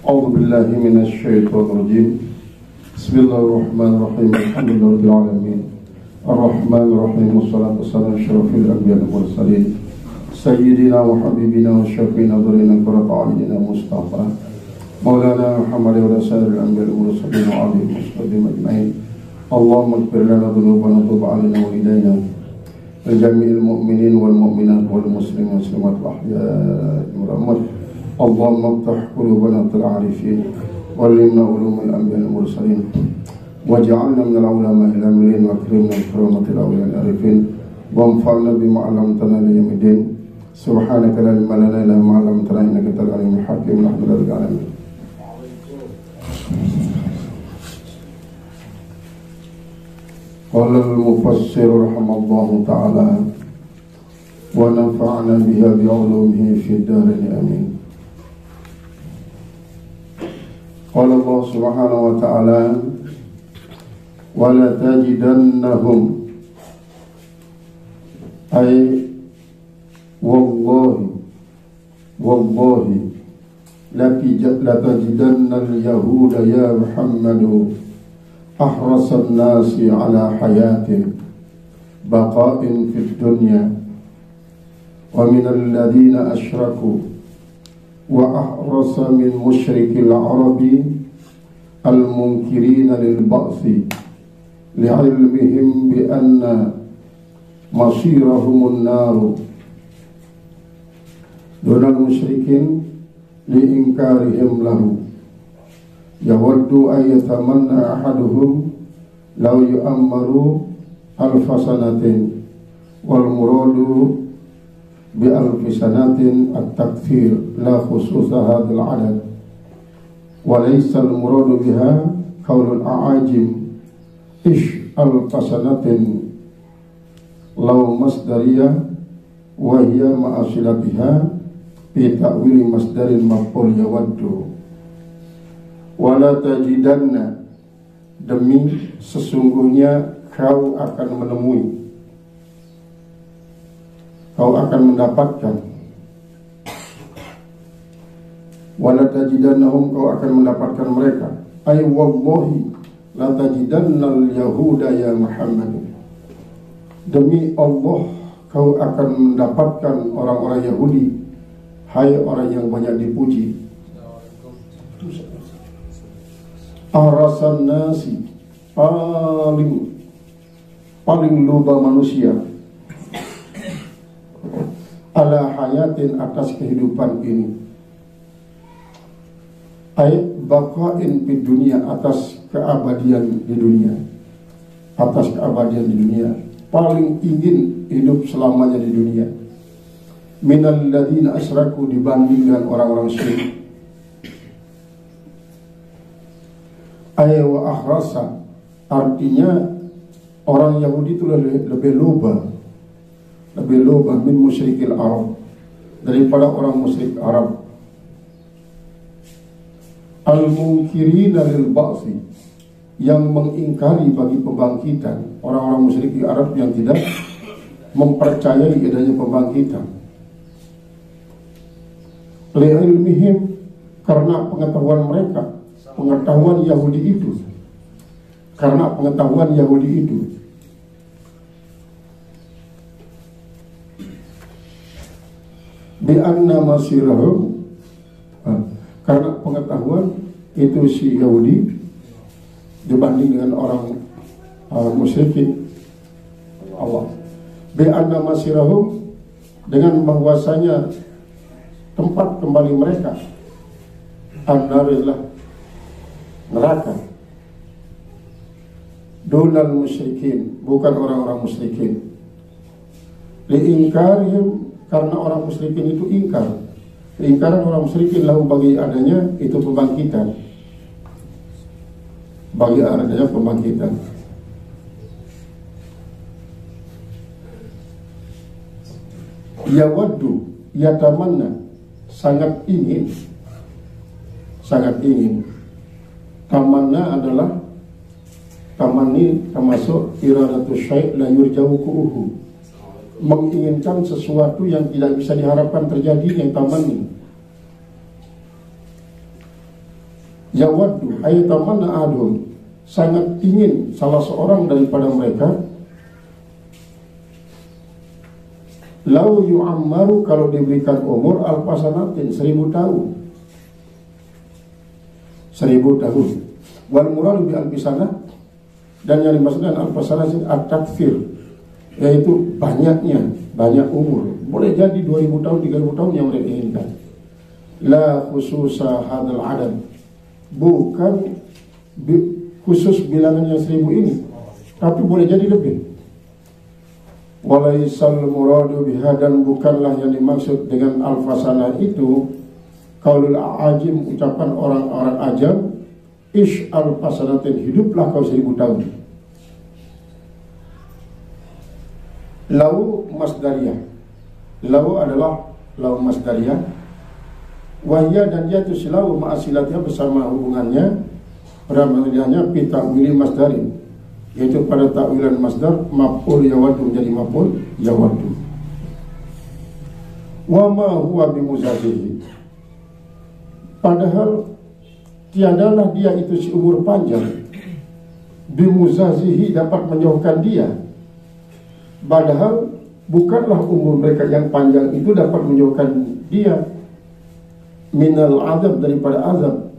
A'udzu billahi minasy syaithanir rajim. Bismillahirrahmanirrahim. Alhamdulillahirabbil alamin. Arrahmanir rahim. Wassalatu wassalamu ala asyrofil anbiya'i wal mursalin. Sayyidina wa habibina wa syafi'ina dzurrina qurrata a'yunina Mustafa. Maulana Muhammad wa sayyidil anbiya'i wal mursalin wa alihi washabbihi ajma'in. Allahumma ighfir lana dhunubana wa tub 'alaina wa ilaina. Jami'il mu'minin wal mu'minat wal muslimin wal muslimat wal ahya'i wal amwat. Allahumma iftah qulubana lil 'arifin wallimna ulumul anbiya'i wal mursalin waj'alna minal ulama'il 'amilin wa akrimna bi karamatil awliya'il 'arifin wanfa'na bima 'allamtana ila yaumiddin. Subhanaka la ilma lana illa ma 'allamtana innaka antal 'alimul hakim. Alhamdulillahi alamin. Qala al-mufassir rahimallahu ta'ala wa nafa'na biha bi 'ulumihi fid dharain amin. Qala Allah subhanahu wa ta'ala wa la tajidannahum ay wallahi la tajidanna al-yahuda ya Muhammadu ahrasan nasi ala hayatin baqa'in fid dunya wa min alladhina ashraku wa ahrasa min musyrikil arabi al-munkirina lil ba'thi li'ilmihim bi anna masirahumun naru dunal musyrikin li'inkarihim lahu yawaddu ayyatamanna ahaduhum law yu'ammaru alfasanatin wal muradu bi alfisanatin at-takfir la khususa hadhal adad wa laysa al-muradu biha qaulul a'ajim ish alfasanatin law masdariyah wa hiya ma'asilatiha bi ta'wili masdarin maf'ul yawaddu. Wala tajidanna, demi sesungguhnya kau akan menemui, kau akan mendapatkan. Wala tajidannahum, kau akan mendapatkan mereka. Ay wallahi la tajidannal yahuda ya Muhammad, demi Allah kau akan mendapatkan orang-orang Yahudi, hai orang yang banyak dipuji. Arasan nasi, paling luba manusia, ala hayatin, atas kehidupan ini, ay baqa'in fid dunia, atas keabadian di dunia, atas keabadian di dunia, paling ingin hidup selamanya di dunia. Minal ladina asyraku, dibandingkan orang-orang syirik. Ayat wa ahrasa, artinya orang Yahudi itu lebih loba min musyrikil Arab, daripada orang musyrik Arab. Al-munkirina lil ba'thi, yang mengingkari bagi pembangkitan, orang-orang musyrik Arab yang tidak mempercayai adanya pembangkitan. Li'ilmihim, karena pengetahuan mereka, pengetahuan Yahudi itu, karena pengetahuan Yahudi itu, bi anna masirahum, karena pengetahuan itu si Yahudi dibanding dengan orang musyrikin Allah, bi anna masirahum, dengan bahwasanya tempat kembali mereka an-narilah, neraka. Dunal musyrikin, bukan orang-orang musyrikin. Liingkarihim, karena orang musyrikin itu ingkar. Ingkaran orang musyrikin lahu, bagi adanya itu pembangkitan, bagi adanya pembangkitan. Yawaddu, yatamanna, sangat ingin. Tamanna adalah, tamanni termasuk iradatu syai' la yurja'u ku'uhu, menginginkan sesuatu yang tidak bisa diharapkan terjadi, yang tamanni. yawaddu ayatamanna ahadun, sangat ingin salah seorang daripada mereka, lau yu'ammaru, kalau diberikan umur alfasanatin, 1000 tahun. 1000 tahun. Wal muradu bi alfisanah, dan yang dimaksudkan alfasanah at-takfir, yaitu banyak umur. Boleh jadi 2000 tahun, 3000 tahun yang mereka inginkan. La khususa hadal adad, bukan khusus bilangan yang 1000 ini, tapi boleh jadi lebih. Walaisal muradu biha, dan bukanlah yang dimaksud dengan alfasanah itu qaulul ajim, ucapan orang-orang ajam, ish alfasanatin, hiduplah kau 1000 tahun. Lau masdariyah, lau adalah lau masdariyah, wahya, dan dia itu silau ma'asilatnya, bersama hubungannya pada maknanya fi ta'wili masdarin, yaitu pada ta'wilan masdar maf'ul yawaddu menjadi maf'ul yawaddu. Wa ma huwa bimuzazihi, padahal tiadalah dia itu si umur panjang, bimuzazihi, dapat menjauhkan dia. Padahal bukanlah umur mereka yang panjang itu dapat menjauhkan dia minal azab, daripada azab.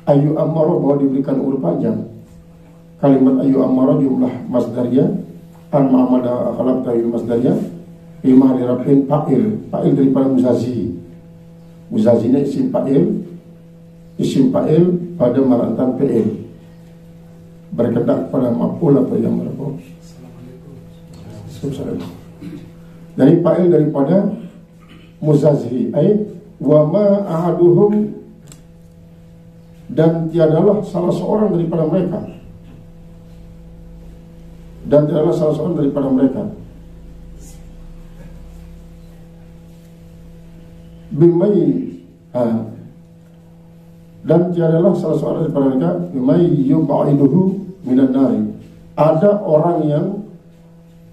Ayu ammaro, bahwa diberikan umur panjang. Kalimat ayu ammaro jumlah masdariyah, al-ma'amada akhlaq ta'il masdariyah bima dirafin fa'il daripada muzazi. Muzazi ini isim fa'il pada marantan fi'il, berkendak pada maf'ul atau yang marfu'. Dari fa'il daripada muzazi, wa ma ahaduhum, dan tiadalah salah seorang daripada mereka, bimai, dan tiadalah salah seorang daripada mereka bimai yubaiduhu minan nari, ada orang yang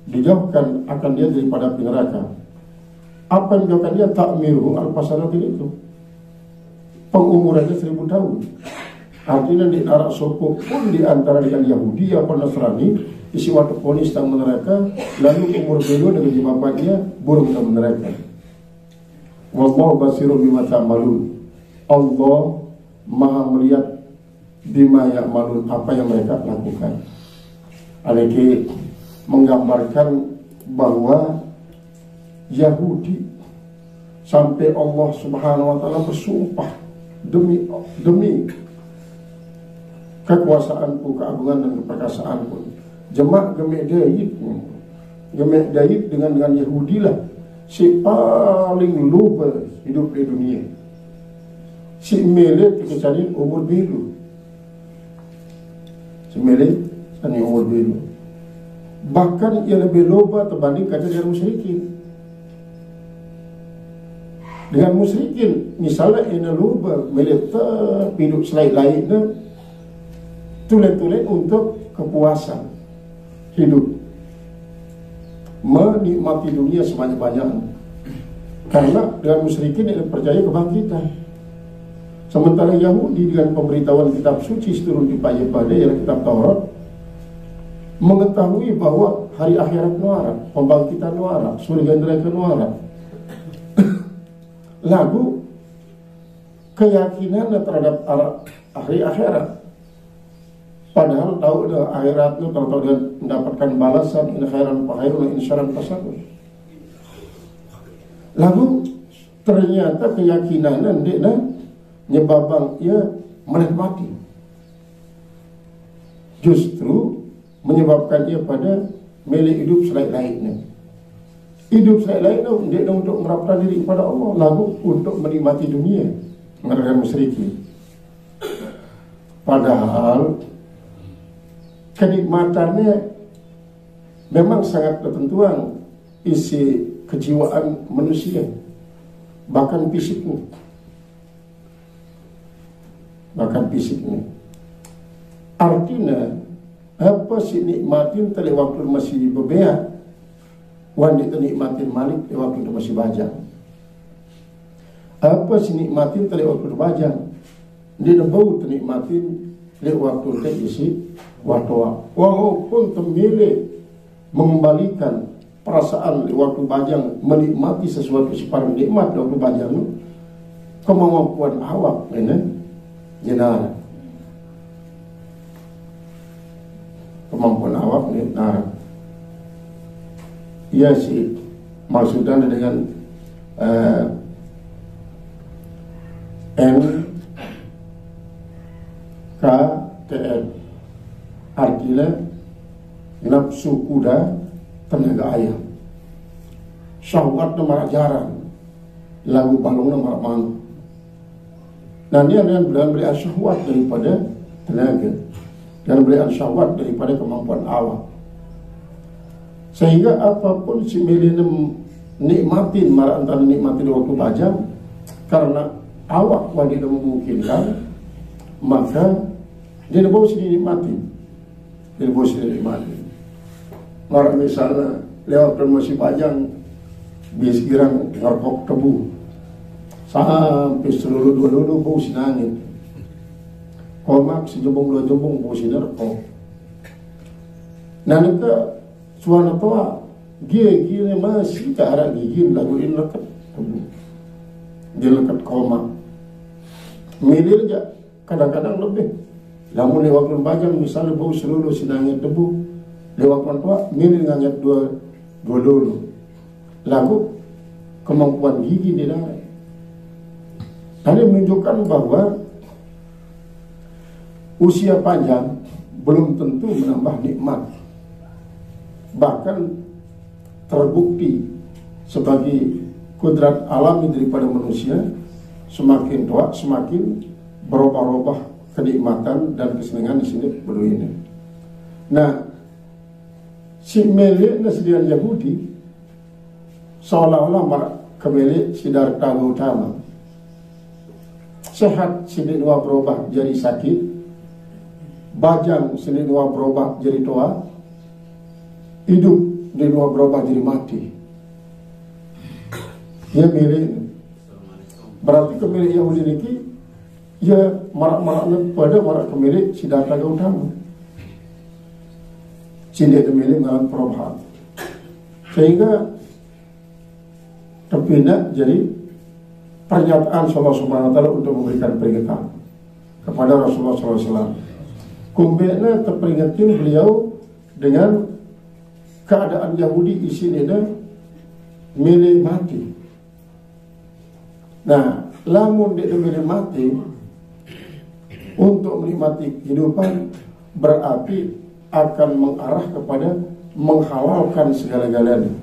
dijauhkan akan dia daripada api neraka. Apa yang dijauhkan dia? Ta'miruhu al-fasanatin, itu pengumurannya 1000 tahun. Artinya di arak sopo pun di antara dengan Yahudi atau Nasrani isi waktu ponis tang neraka, lalu umur beliau dengan bapaknya burung tang neraka. Wallahu basirun bima ta'malun, Allah maha melihat bima ya'malun, apa yang mereka lakukan. Aliki menggambarkan bahwa Yahudi sampai Allah Subhanahu wa taala bersumpah demi kekuasaanku, keagungan dan keperkasaanku, jemak gemek dait dengan Yahudi lah si paling lupa hidup di dunia, si melet kecarin umur biru, bahkan ia lebih loba terbanding kata dengan musyrikin. Dengan musyrikin, misalnya ia loba meleta hidup selain-lainnya tulen-tulen untuk kepuasan hidup, menikmati dunia sebanyak-banyaknya. Karena dengan musyrikin ia percaya kebangkitan. Sementara Yahudi dengan pemberitahuan kitab suci turun pada ialah kitab Taurat, mengetahui bahwa hari akhirat nuara, pembangkitan nuara, surga neraka nuara. Lagu keyakinan terhadap hari akhirat, padahal tahu akhirat itu kalau dia mendapatkan balasan in khairan fa khairun in syarran fa syarrun. Lalu ternyata keyakinan dia nyebabang ia menikmati, justru menyebabkan ia pada milik hidup selain-lainnya. Hidup selain-lainnya dia untuk merapkan diri kepada Allah, lalu untuk menikmati dunia, mereka musyrikin. Padahal kenikmatannya memang sangat ketentuan isi kejiwaan manusia, bahkan fisiknya. Artinya apa sih nikmatin tadi waktu masih bebeak, wanita nikmatin malik di waktu itu masih bajang. Apa sih nikmatin tadi waktu itu bajang, dia bau ternikmatin lek waktu teh isi waktu walaupun temile mengembalikan perasaan waktu bajang menikmati sesuatu separang nikmat waktu bajang kemampuan awak ini jenara kemampuan awak ini nara iya sih maksudnya dengan NKTN artinya nafsu kuda tenaga ayam syahwat nomor jarang lagu balong nomor mana. Nah dia dengan beli syahwat daripada tenaga dan beli syahwat daripada kemampuan awak, sehingga apapun si milenium nikmatin marah antara nikmatin waktu bajang karena awak wanita memungkinkan, maka dia bawa sini nikmatin, dia bawa sini nikmatin. Marah misalnya lewat promosi bajang bis girang ngerkok tebu sampai seluruh dua lulu bau sinangin komak si jembung dua jembung bau sinerkok. Nah nika suara tua gini masih ke arah gigi lagu ini lekat tebu dia lekat komak milir aja kadang-kadang lebih namun lewat bajang misalnya bau seluruh sinangin tebu lewat tua milir ngangkat dua lulu lagu kemampuan gigi di dalam. Ini menunjukkan bahwa usia panjang belum tentu menambah nikmat. Bahkan terbukti sebagai kodrat alami daripada manusia, semakin tua semakin berubah-ubah kenikmatan dan kesenangan di sini perlu ini. Nah, si Melek nasrian Yahudi seolah-olah kembali sidar tahu utama. Sehat sini dua berubah jadi sakit, bajang sini dua berubah jadi tua, hidup di dua berubah jadi mati. Ya milih berarti kemilik Yahudi ini ya marak-maraknya pada marak kemilik sidar tahu utama. Sini kemilik mengalami perubahan sehingga terpindah jadi pernyataan Allah Subhanahu wa Ta'ala untuk memberikan peringatan kepada Rasulullah SAW. Kumbeknya terperingatin beliau dengan keadaan Yahudi isinya milih mati. Nah, lamun dia milih mati untuk menikmati kehidupan berarti akan mengarah kepada menghalalkan segala-galanya.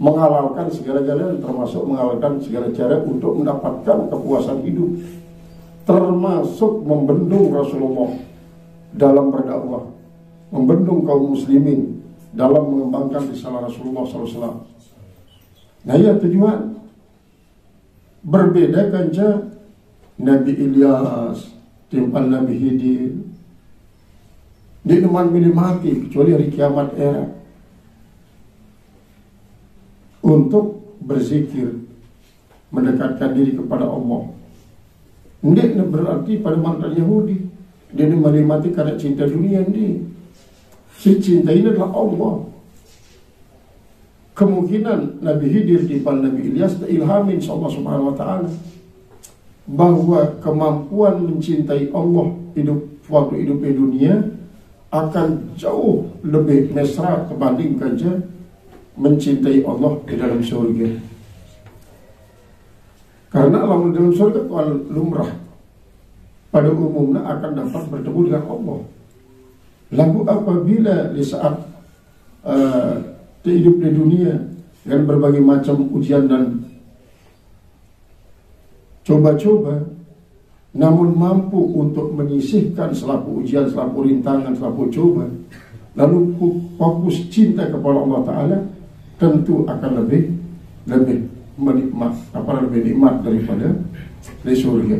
Menghalalkan segala-galanya termasuk menghalalkan segala cara untuk mendapatkan kepuasan hidup, termasuk membendung Rasulullah dalam berdakwah, membendung kaum muslimin dalam mengembangkan risalah Rasulullah SAW. Nah ya tujuan berbeda kanca Nabi Ilyas timpal Nabi Khidir dia teman milih mati kecuali hari kiamat era untuk berzikir, mendekatkan diri kepada Allah. Ini berarti pada mantan Yahudi dia menikmati karena cinta dunia ini. Si cinta ini adalah Allah. Kemungkinan Nabi Khidir di Nabi Ilyas ilhamin Allah Subhanahu wa Ta'ala bahwa kemampuan mencintai Allah waktu hidup di dunia akan jauh lebih mesra dibandingkan mencintai Allah di dalam surga. Karena Allah di dalam surga itu lumrah, pada umumnya akan dapat bertemu dengan Allah. Lalu apabila di saat hidup di dunia dengan berbagai macam ujian dan coba-coba, namun mampu untuk menyisihkan selaku ujian, selaku rintangan, selaku coba, lalu fokus cinta kepada Allah Ta'ala, tentu akan lebih nikmat daripada di surga.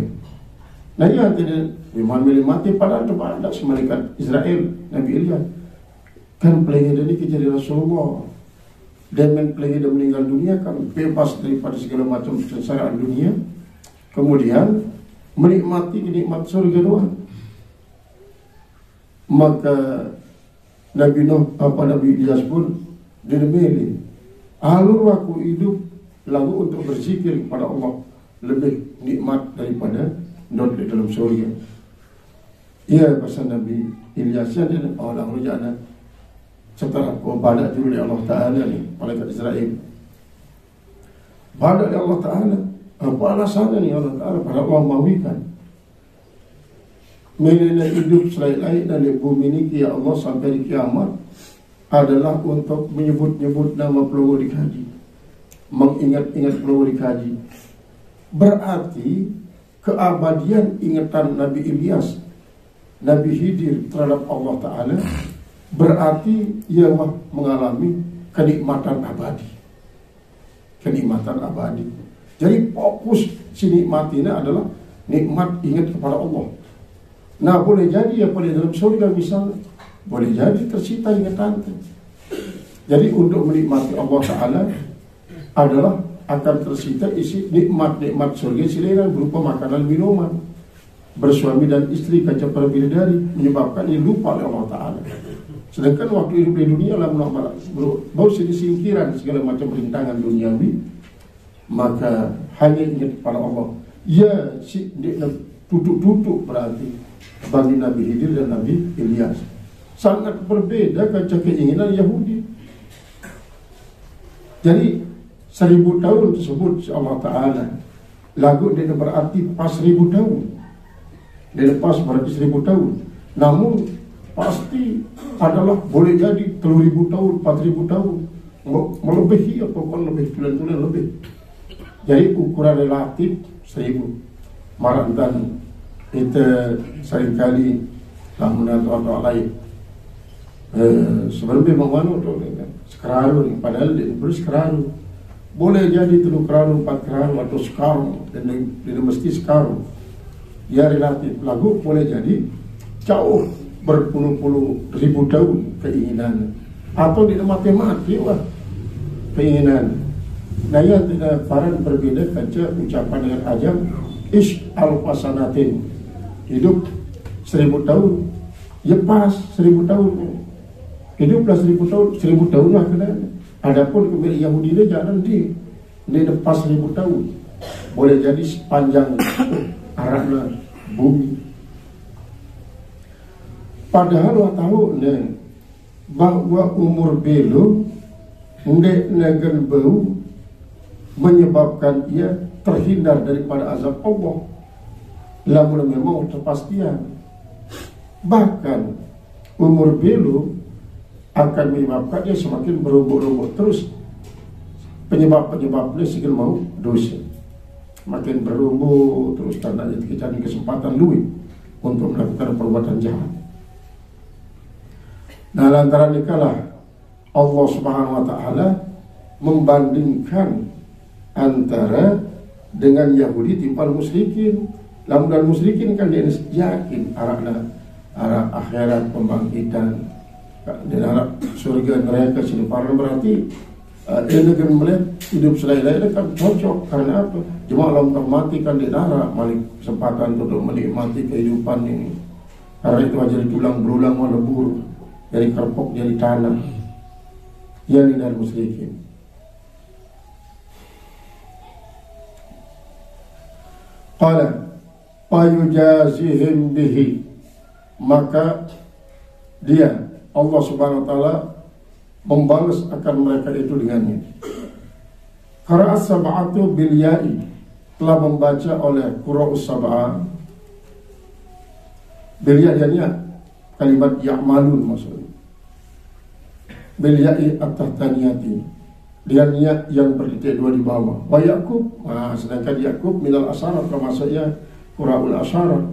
Nah ya tidak iman milih mati padahal itu pada semalikat Israel Nabi Ilyas kan pelengah dari kejadian Rasulullah dan pelengah dan meninggal dunia kan bebas daripada segala macam kesengsaraan dunia. Kemudian menikmati nikmat surga doang. Maka Nabi Ilyas pun dia memilih alur waktu hidup lalu untuk berzikir kepada Allah lebih nikmat daripada duduk di dalam surga. Ia pesan Nabi Ilyas dia orang rujana setelah badak dulu oleh Allah Ta'ala ni malaikat Israel. Badak oleh Allah Ta'ala. Apa alasannya ni Allah Ta'ala pada Allah mahukan menilai hidup selain dan di bumi ini ya Allah sampai di kiamat adalah untuk menyebut-nyebut nama peluru dikaji, mengingat-ingat peluru dikaji. Berarti keabadian ingatan Nabi Ilyas, Nabi Khidir terhadap Allah Ta'ala, berarti ia mengalami kenikmatan abadi. Kenikmatan abadi. Jadi fokus si nikmat ini adalah nikmat ingat kepada Allah. Nah, boleh jadi pada dalam surga misalnya, boleh jadi tersita ingatan. Jadi untuk menikmati Allah Ta'ala adalah akan tersita isi nikmat-nikmat surga selera berupa makanan minuman, bersuami dan istri, kaca para bidadari, menyebabkan ia lupa oleh Allah Ta'ala. Sedangkan waktu hidup di dunia baru singkiran segala macam rintangan duniawi, maka hanya ingat kepada Allah. Ya, tutup-tutup berarti bagi Nabi Khidir dan Nabi Ilyas sangat berbeda kaca keinginan Yahudi. Jadi 1000 tahun tersebut Allah Ta'ala lagu dia berarti pas 1000 tahun, dia lepas berarti 1000 tahun, namun pasti adalah boleh jadi 3000 tahun, 4000 tahun, melebihi ataupun lebih tulen-tulen lebih. Jadi ukuran relatif 1000 marantan kita seringkali lamunan orang lain sebelum memang sekarang padahal dia boleh sekarang boleh jadi 3 kerana 4 kerana atau sekarang dan dia mesti sekarang ya relatif lagu boleh jadi jauh berpuluh-puluh ribu tahun keinginan atau tidak mati-mati keinginan. Nah yang tidak faran berbeda kaca ucapan dengan ajam ish al-fasanatin, hidup 1000 tahun, ya pas 1000 tahun, hiduplah 1000 tahun, 1000 tahun lah kena. Adapun kepada Yahudi dia jangan dia lepas 1000 tahun, boleh jadi sepanjang arahnya bumi. Padahal wa tahu bahwa umur belu ndek negen bau menyebabkan ia terhindar daripada azab Allah. Lamun memang terpastian. Bahkan umur belu akan menyebabkan dia semakin berubuk-ubuk terus. Penyebab-penyebabnya sikil mau dosa. Makin berubuk terus karena dia cari kesempatan luwih untuk melakukan perbuatan jahat. Nah, lantaran ikalah Allah Subhanahu wa Ta'ala membandingkan antara dengan Yahudi timpal musyrikin. Lamun musyrikin kan dia yakin arah akhirat pembangkitan dan arah surga neraka sini-parah, berarti dia negeri melihat hidup selain-lain kan cocok. Karena apa? Cuma alam mati kan dia darah malik kesempatan untuk menikmati kehidupan ini. Karena itu jadi tulang berulang melebur dari kerpok jadi tanah. Yang ini dari musyrikin. Qala fayujazihim bihi, maka dia Allah Subhanahu wa Ta'ala membalas akan mereka itu dengannya. Qira'at sab'atu bil ya'i, telah membaca oleh qura'us sab'ah bil ya'i, kalimat ya'malun maksudnya, bil ya'i at-tahtaniyati, dengan niat yang bertitik dua di bawah. Wa Yaqub, sedangkan Yaqub minal asyarat, termasuknya qura'ul asyarat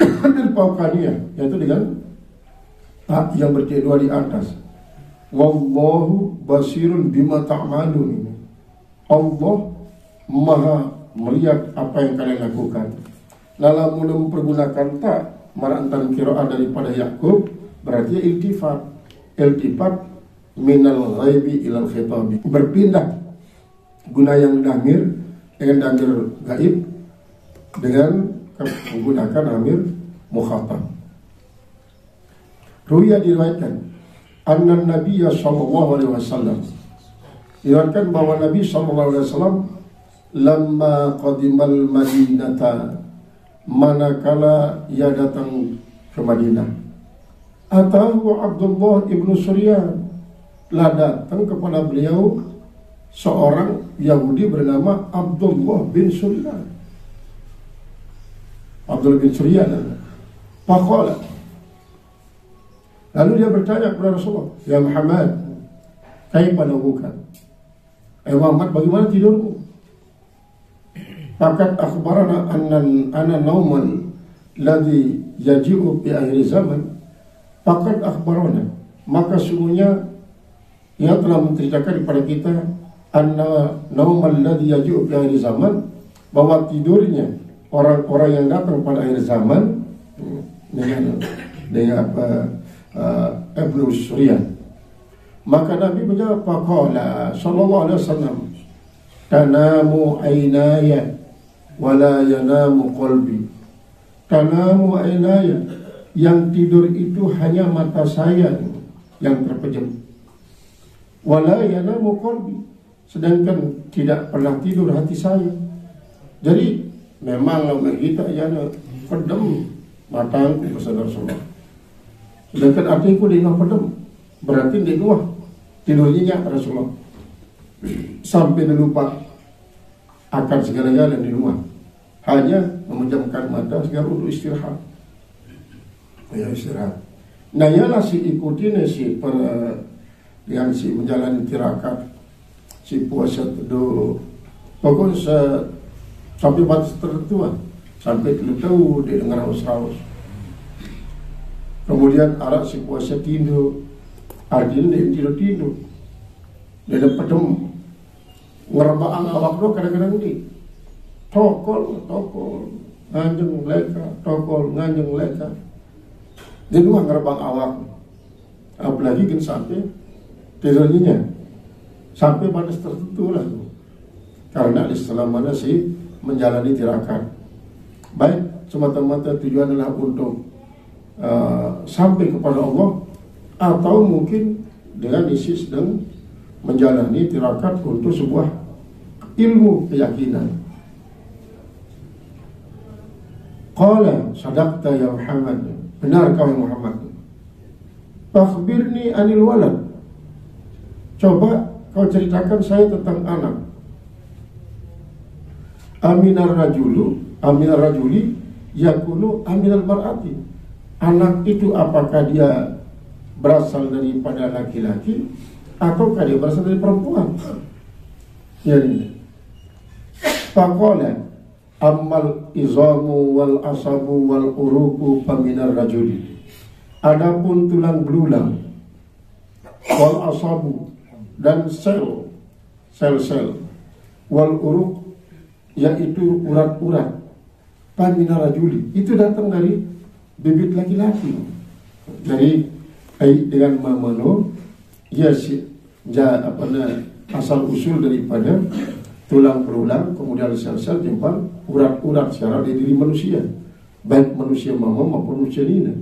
bil fawqaniyah, yaitu dengan tak yang bertitik dua di atas. Wallahu basirun bima ta'malun, Allah maha melihat apa yang kalian lakukan. Lalu mempergunakan tak marantan qiraah daripada Yaqub, berarti iltifat minal ghaibi ilal khitabi, berpindah guna yang damir dengan damir gaib dengan menggunakan damir mukhatab. Ruya diriwayatkan anna Nabiya sallallahu alaihi wasallam, diriwayatkan bahwa Nabi sallallahu alaihi wasallam lamma qadimal Madinata, manakala ia datang ke Madinah, atahu Abdullah ibnu Suryan, telah datang kepada beliau seorang Yahudi bernama Abdullah bin Suryan. Abdullah bin Suryan. Faqala, lalu dia bertanya kepada Rasulullah, ya Muhammad, kaifa naumuka? Muhammad, bagaimana tidurmu? Fakat akhbarana anna nauman ladzi yaji'u fi akhir zaman. Fakat akhbarana, maka sungguhnya ia telah menceritakan kepada kita anna naumal ladzi yaji'u fi akhir zaman, bahwa tidurnya orang-orang yang datang pada akhir zaman dengan Ibnu Suryan. Maka Nabi menjawab, faqala sallallahu alaihi wasallam, tanamu aynaya wala yanamu qalbi. Tanamu aynaya, yang tidur itu hanya mata saya yang terpejam. Wala yanamu qalbi, sedangkan tidak pernah tidur hati saya. Jadi memang lama kita yang pedem matang kepada Rasulullah. Sedangkan artiku dia pedem, berarti dia luah tidurnya Rasulullah sampai dia lupa akan segala-galanya di rumah, hanya memejamkan mata sekedar untuk istirahat. Ya, istirahat. Nah, ialah si ikutin si yang si menjalani tirakat, si puasa teduh, pokoknya sampai batas tertentu, sampai tahu dia dengar haus-haus. Kemudian arak si puasa tidur, artinya dia tidur, dia pedem ngerebak awak do kadang-kadang ni tokol nganjeng leka, tokol nganjeng leka, dia dua ngerebak awak. Apalagi kan sampai tidurnya sampai batas tertentu lah, karena istilah mana sih menjalani tirakat. Baik semata-mata tujuan adalah untuk sampai kepada Allah, atau mungkin dengan isi sedang menjalani tirakat untuk sebuah ilmu keyakinan. Qala sadaqta ya Muhammad, benar kau ya Muhammad. Fakhbirni anil walad, coba kau ceritakan saya tentang anak. Aminar rajuli yakunu aminal mar'ati, anak itu apakah dia berasal daripada laki-laki ataukah dia berasal dari perempuan? Yani faqala ammal izamu wal asabu wal uruku paminar rajuli, adapun tulang belulang, wal asabu dan sel-sel, wal uruk yaitu urat-urat, paminar rajuli itu datang dari bibit laki-laki. Jadi dengan mamano ia asal usul daripada tulang belulang, kemudian sel-sel timbal urat-urat secara di diri manusia, baik manusia mama maupun manusia nina.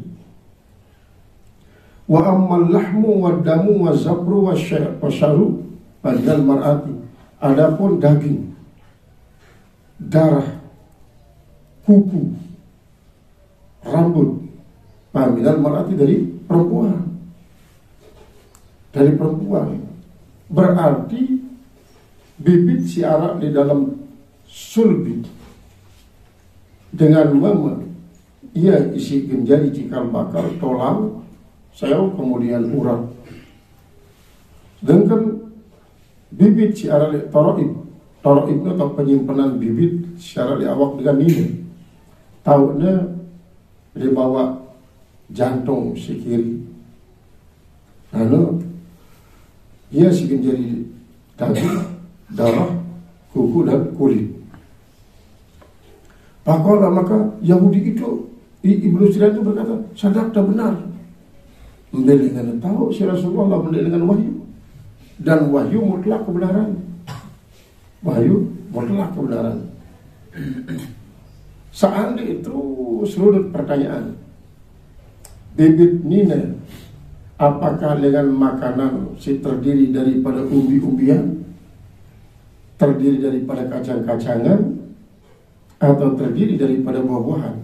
Wa ammal lahmu wa damu wa zabru wa syaru padal mar'ati, adapun daging, darah, kuku, rambut, paminal mar'ati dari perempuan. Berarti bibit si arak di dalam sulbi dengan mama ia isi genjari cikal bakal tulang sel kemudian urat. Sedangkan bibit si arak di toroib itu atau penyimpanan bibit secara di awak dengan ini tahunya di bawah jantung si kiri, lalu ia si genjari daging, darah, kuku dan kulit. Maka Yahudi itu, Ibnu Suryan itu berkata, sadaqta benar. Mendengar tahu si Rasulullah mendengar wahyu, dan wahyu mutlak kebenaran. wahyu mutlak kebenaran. Seandainya itu seluruh pertanyaan, bibit nina apakah dengan makanan si terdiri daripada umbi-umbian, terdiri daripada kacang-kacangan, atau terdiri daripada buah-buahan?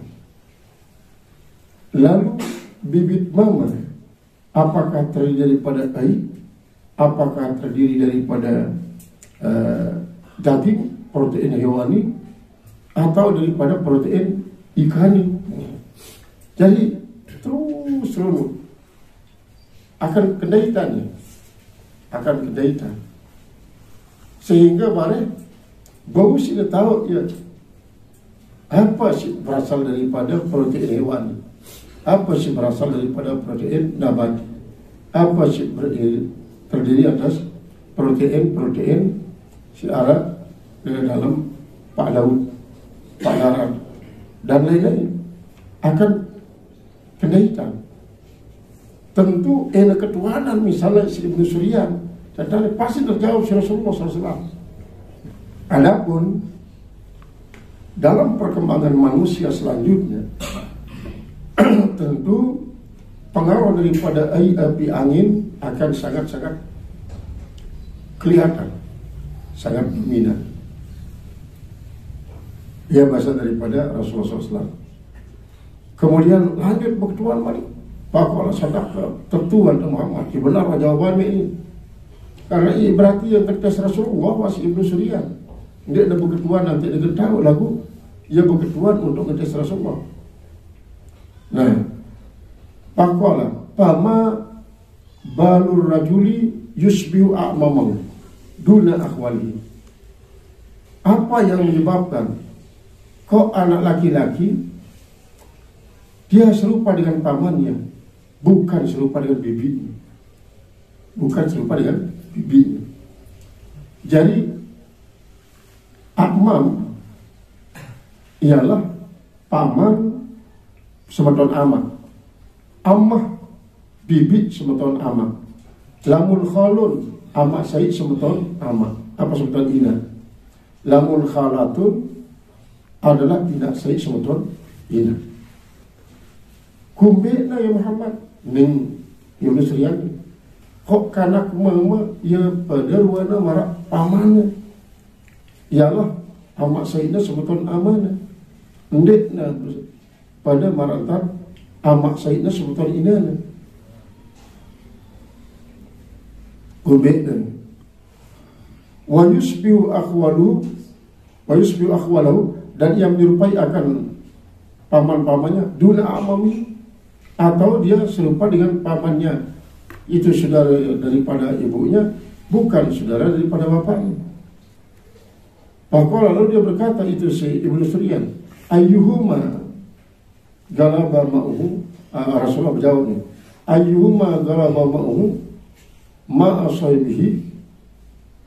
Lalu bibit mama apakah terdiri daripada air, apakah terdiri daripada daging, protein hewani, atau daripada protein ikani? Jadi terus akan kendaitan, sehingga bare bau sih tahu ya apa sih berasal daripada protein hewani, apa sih berasal daripada protein nabati, apa sih terdiri atas protein si alat dari dalam pak laut, pak darat, dan lain-lain, akan kendaitan. Tentu ketuhanan misalnya si Ibnu Suryan, dan pasti terjawab si Rasulullah SAW. Adapun dalam perkembangan manusia selanjutnya, tentu pengaruh daripada api angin akan sangat-sangat kelihatan, sangat dominan. Ia bahasa daripada Rasulullah SAW. Kemudian lanjut berketuan balik. Pakola sadaq tertuan Muhammad. Benar jawabannya ini. Karena ini berarti yang kertas Rasulullah masih Ibnu Suryan. Dia ada berketuan nanti dia tahu lagu. Ia berketuan untuk kertas Rasulullah. Nah, pakola pama balur rajuli yusbihu a'mamam duna akhwali. Apa yang menyebabkan kok anak laki-laki dia serupa dengan pamannya, bukan serupa dengan bibinya. Jadi akmam ialah paman semeton amak, ammah bibi semeton amak, lamun khalun amak said semeton amak, apa semeton ina, lamun khalatun adalah tidak said semeton ina. Kumbena ya Muhammad ning Ibnu Suryan kok kanak mama ya pada ruana marak pamannya ialah amak sayyidina sebetul amanah ndekna pada maratan amak sayyidina sebetul inana kumbena wa yusbihu akhwalahu dan yang menyerupai akan paman-pamannya duna amami, atau dia serupa dengan pamannya, itu saudara daripada ibunya, bukan saudara daripada bapaknya. Maka lalu dia berkata, itu si Ibnu Suryan, ayyuhuma galaba ma'uhu, Rasulullah berjawab ni, ayyuhuma galaba ma'uhu ma'a sahibihi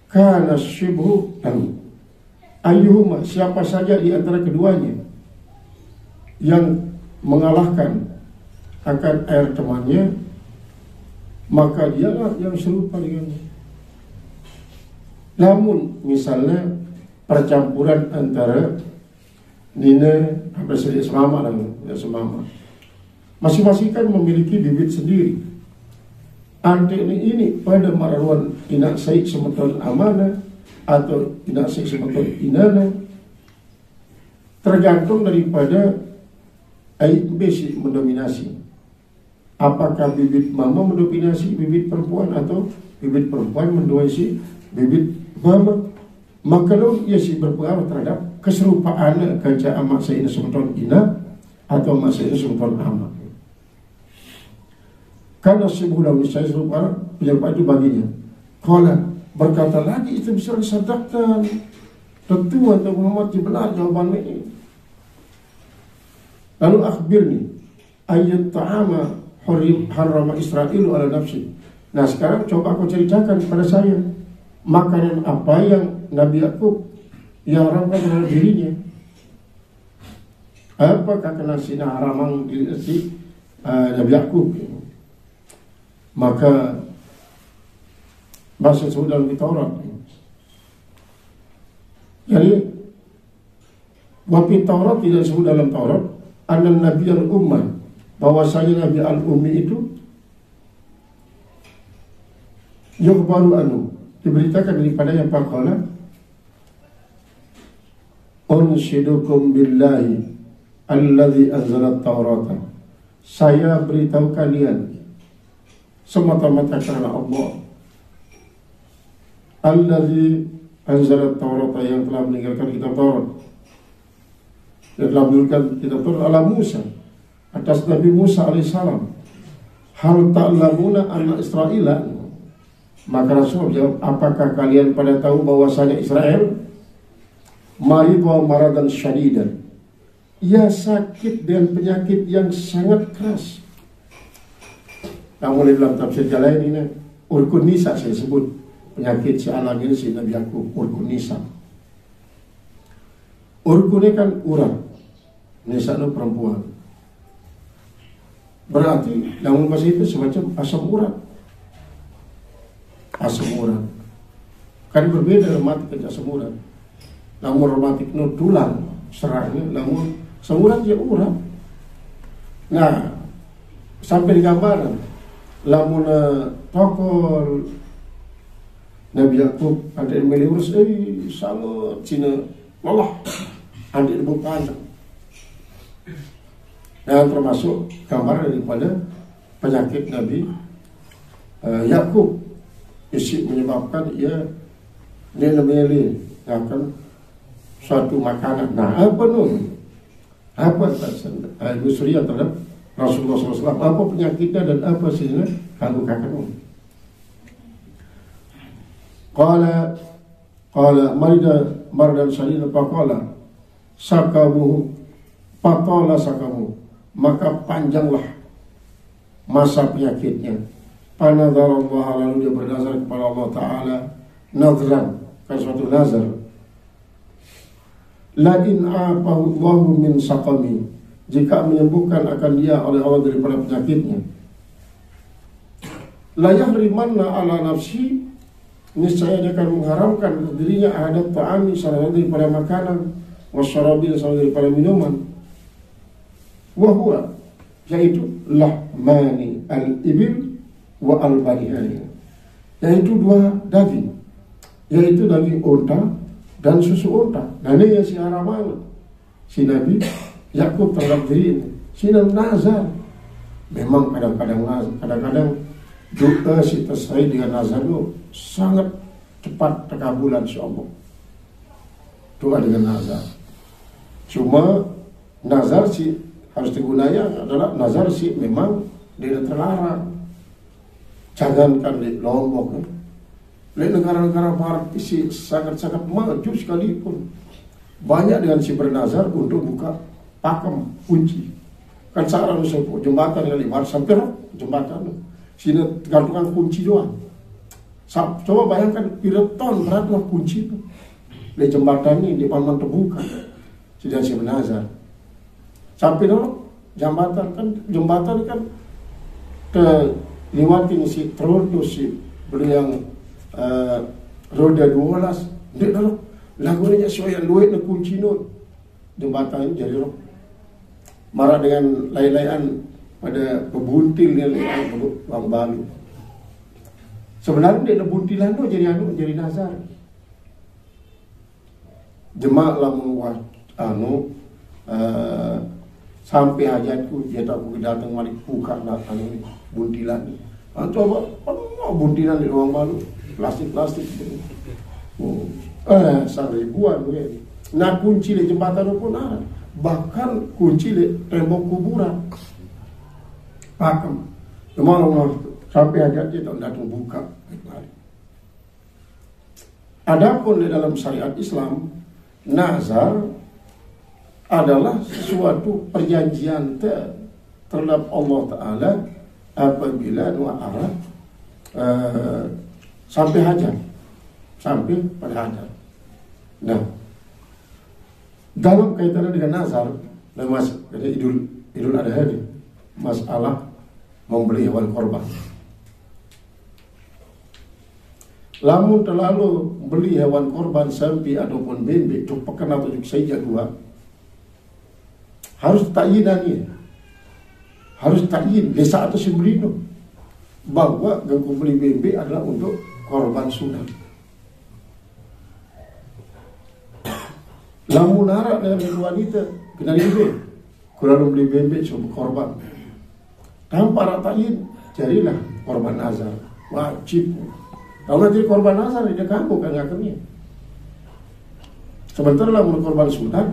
kana syibhu lahu. Ayyuhuma, siapa saja di antara keduanya yang mengalahkan akan air temannya, maka dialah yang serupa dengannya. Namun misalnya percampuran antara nina apa sedih semama dan ya semama, masing-masing kan memiliki bibit sendiri. Ante ini pada marawan inak said semeton amanah atau inak said semeton inana, tergantung daripada aib basic mendominasi. Apakah bibit mama mendominasi bibit perempuan atau bibit perempuan mendominasi bibit mama? Maka lo ia sih berpengaruh terhadap keserupaan kerja amak sayyidina semeton ina atau amak sayyidina semeton amak. Karena sebulan saya serupa penyerupaan itu baginya. Kalau berkata lagi itu bisa disadakkan. Tentu Anda Muhammad benar jawaban ini. Lalu akhbirni ayat ta'ama harrama Isra'ilu ala nafsi. Nah sekarang coba aku ceritakan kepada saya, makanan apa yang Nabi Yakub yang haramkan terhadap dirinya. Apakah kena sina haramang diri si Nabi Yakub? Maka bahasa sebut dalam Taurat, Jadi wafi Taurat tidak disebut dalam Taurat anan Nabi al-Ummah, bahwasanya Nabi al-Ummi itu yukhbaru anu, diberitakan daripada yang faqala unshidukum billahi alladzi anzala at-taurata, saya beritahu kalian semata-mata karena Allah alladzi anzala at-taurata, yang telah meninggalkan kitab Taurat, yang telah menurunkan kitab Taurat ala Musa, atas Nabi Musa alaihissalam. Hal ta'lamuna anna Israila, maka Rasul jawab, apakah kalian pada tahu bahwasanya Israel maridha maradan syadidan, ia sakit dengan penyakit yang sangat keras. Namun dalam tafsir Jalain ini Urkun Nisa saya sebut penyakit si alami si Nabi Yakub, Urkun Nisa. Urkun ini kan urat, Nisa itu perempuan. Berarti dalam bahasa itu semacam asam urat. Asam urat kan berbeda rematik dengan asam urat. Namun rematik itu tulang serangnya, namun asam urat dia urat. Nah, sampai di gambaran lamun tokol Nabi Yakub ada yang meliurus sama Cina lelah adik ibu panjang. Dan termasuk gambar daripada penyakit Nabi Yakub, isi menyebabkan ia meli akan suatu makanan. Nah, apa nun? Apa Gusriya terhadap Rasulullah SAW? Apa penyakitnya dan apa sihnya kalau kakak nun? Qala mardan syadid faqala sakamu faqala sakamu, maka panjanglah masa penyakitnya. Panadzarallah, lalu dia bernazar kepada Allah Ta'ala nazran, kan suatu nazar, la in a'afahu Allahu min saqami, jika menyembuhkan akan dia oleh Allah daripada penyakitnya, la yahrimanna ala nafsi, niscaya dia akan mengharamkan dirinya adab ta'ami, salah daripada makanan, wasyarabi, salah daripada minuman, wahua, yaitu lahmani al-ibil wa al-barihani, yaitu dua daging, yaitu daging unta dan susu unta. Dan ini yang si haraman si Nabi Yakub terhadap diri ini, si nazar. Memang kadang-kadang doa si terkait dengan nazar itu sangat cepat terkabulan insya Allah. Doa dengan nazar. Cuma nazar si harus digunakan adalah nazar si memang tidak terlarang. Jangankan di Lombok, di negara-negara barat isi sangat-sangat maju sekalipun, banyak dengan si bernazar untuk buka pakem kunci. Kan sekarang misalnya jembatan yang lebar sampai jembatan sini gantungan kunci doang. Coba bayangkan pireton beratlah kunci itu di jembatan ini, di paman terbuka sudah si bernazar sampai dulu jembatan kan ke liwatin si terus si beli yang roda 12 dia dulu lagunya soal luit na kunci nun jembatan ini jadi marah dengan lay-layan pada pebuntil yang bang balu. Sebenarnya dia buntilan tu jadi nazar. Jemaah lamun sampai hajatku dia tak boleh datang mari buka datang ini buntilan ni. Coba buntilan di ruang balu plastik seribuan ni. Nah kunci di jembatan pun ada, bahkan kunci di tembok kuburan pakem. Cuma sampai hajat dia tak datang buka. Adapun di dalam syariat Islam, nazar adalah suatu perjanjian terhadap Allah Ta'ala apabila arah sampai hajat, sampai pada hajat. Nah, dalam kaitan dengan nazar, ada Idul Adha ini, masalah membeli hewan korban. Lamun terlalu beli hewan korban sapi ataupun bebek cupakan atau saja dua, harus takyinannya, harus takyin desa atau sebelino bahwa ganggu beli bebek adalah untuk korban sunat. Lamun narak dengan wanita kena bebek, kalau beli bebek sebagai korban tanpa takyin, jadilah korban nazar wajib. Kalau jadi korban nazar dia kagok kan akhirnya. Sementara lamun korban sunat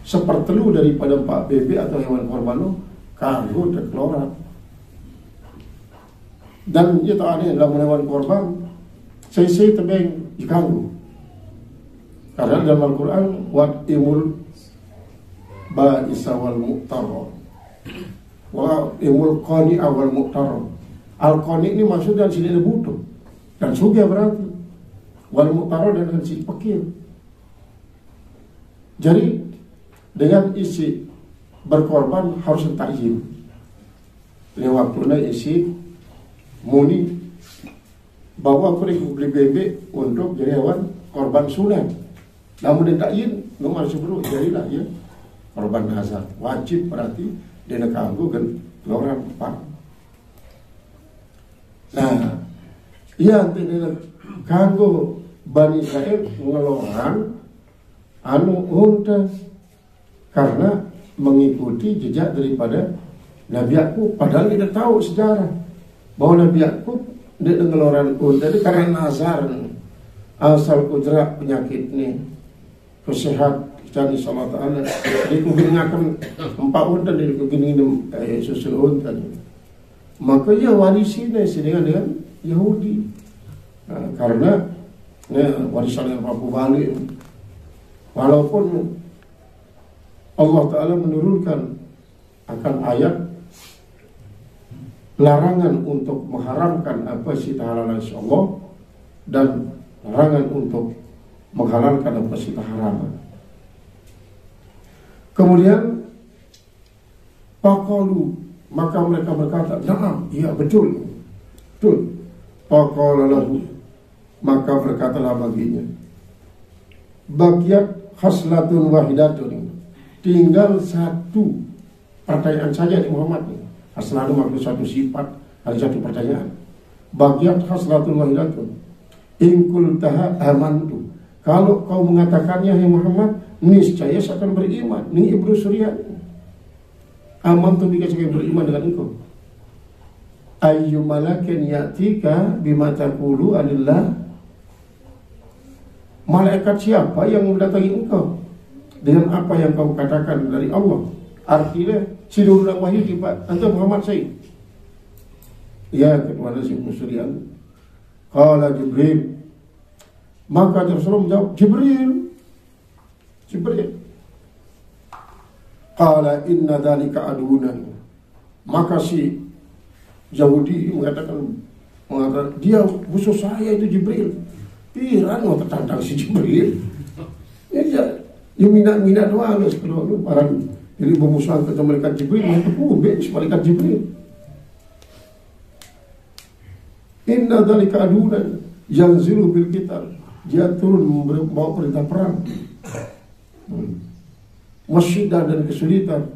sepertelu daripada 4 bebek atau hewan korban lo kagok dan kelorat. Dan itu aneh lamun hewan korban saya tebeng dikanggu. Karena dalam Al-Quran wat imul ba'isa wal muqtaro wa imul qani awal muqtaro. Al-qani ini maksudnya sini ada butuh dan suga berarti wal muqtaro dan si pekil. Jadi dengan isi berkorban harus takyin. Ini waktunya isi muni bahwa aku beli bebek untuk jadi hewan korban sunat. Namun dia takyin nomor sebelum jadilah ya korban nazar wajib berarti dia nak kanggo kan orang pak. Nah, iya dia kanggo Bani Israel ngeloran anu unta karena mengikuti jejak daripada Nabi Yakub. Padahal dia tahu sejarah bahwa Nabi Yakub dia ngeloran unta itu karena nazar asal ujrak penyakit ini kesehat cari sama Ta'ala. Dia kugingakan 4 unta dia kugingakan susun unta. Maka ia warisinya dengan Yahudi. Nah, karena warisan yang Papu balik. Walaupun Allah Ta'ala menurunkan akan ayat larangan untuk mengharamkan apa sih halal Allah dan larangan untuk menghalalkan apa sih haraman. Kemudian Paqalu, maka mereka berkata, "Na'am, iya betul." Betul. Paqala lahu, maka berkatalah baginya, "Baqiyat khaslatun wahidatun." Tinggal satu pertanyaan saja di Muhammad. Selalu maksud satu sifat, ada satu pertanyaan. Baqiyat khaslatun wahidatun. In qultaha amantu. Kalau kau mengatakannya, hai Muhammad, niscaya saya akan beriman. Ini Ibnu Suryan. Amantu bika saya beriman dengan engkau. Ayyu malakin ya'tika bima taqulu anillah. Malaikat siapa yang mendatangi engkau dengan apa yang kau katakan dari Allah? Artinya sidurul wahyu tiba anta Muhammad Said. Ya, kepada si Ibnu Suryan. Qala Jibril. Maka Rasulullah menjawab, Jibril. Qala inna dzalika adunan. Maka si Yahudi mengatakan dia musuh saya itu Jibril. Piran mau tertantang si Jibril. Ya minat doang kalau lu para jadi bermusuhan ke malaikat Jibril, itu kubek malaikat Jibril. Inna dzalika adunan yanzilu bil qital. Dia turun membawa perintah perang. Masyidah dan kesulitan.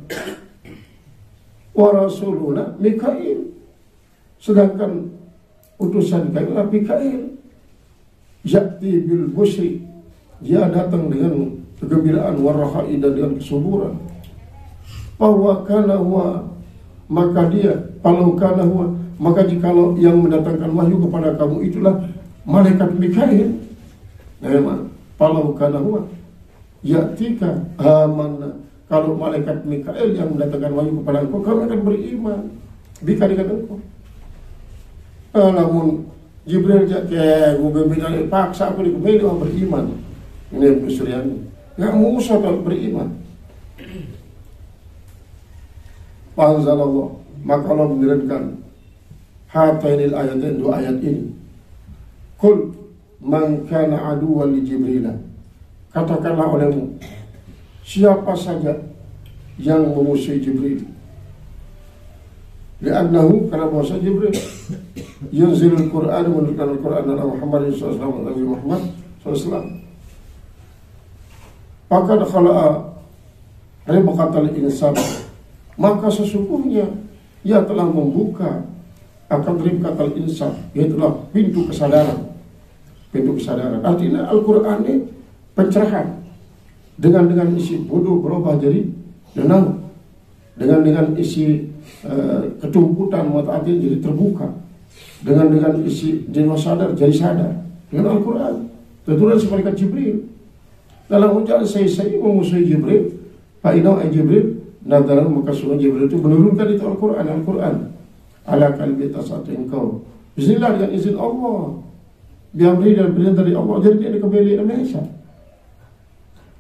Wa rasuluna Mikail. Sedangkan utusan kami adalah Mikail. Ya'ti bil busri. Dia datang dengan kegembiraan warahai dan dengan kesuburan. Bahwa kana huwa, maka dia kalau kana huwa, maka jikalau yang mendatangkan wahyu kepada kamu itulah malaikat Mikail. Memang kalau kana huwa ya'tika amanna. Kalau malaikat Mikail yang mendatangkan wahyu kepada engkau, kami akan beriman bika dengan engkau. Namun Jibril jatuh ngubah paksa aku dikembali beriman. Ini Ibnu Suryan nggak mau usah beriman. Panzalallah, maka Allah menurunkan hatainil ayatain, 2 ayat ini. Qul man kana aduwwan li Jibril. Katakanlah olehmu, siapa saja yang memusuhi Jibril. Li'annahu karena bahasa Jibril yunzilul Qur'an menurunkan Al-Qur'an ala Muhammad sallallahu alaihi Muhammad sallallahu. Maka khala'a ribqatal insan, maka sesungguhnya ia telah membuka akan ribqatal insan, yaitulah pintu kesadaran. Pintu kesadaran. Artinya Al-Qur'an ini pencerahan. Dengan isi bodoh berubah jadi tenang. Dengan isi ketumputan mata hati jadi terbuka. Dengan isi jiwa sadar jadi sadar. Dengan Al-Qur'an. Keturunan si malaikat Jibril. Dalam ucapan saya memusuhi Jibril, fa'inau Jibril, nadaran maka sunnah Jibril itu menurunkan itu Al-Quran ala kalbi tasat engkau. Bismillah dengan izin Allah. Biamri dan perintah dari Allah. Jadi dia kembali Indonesia.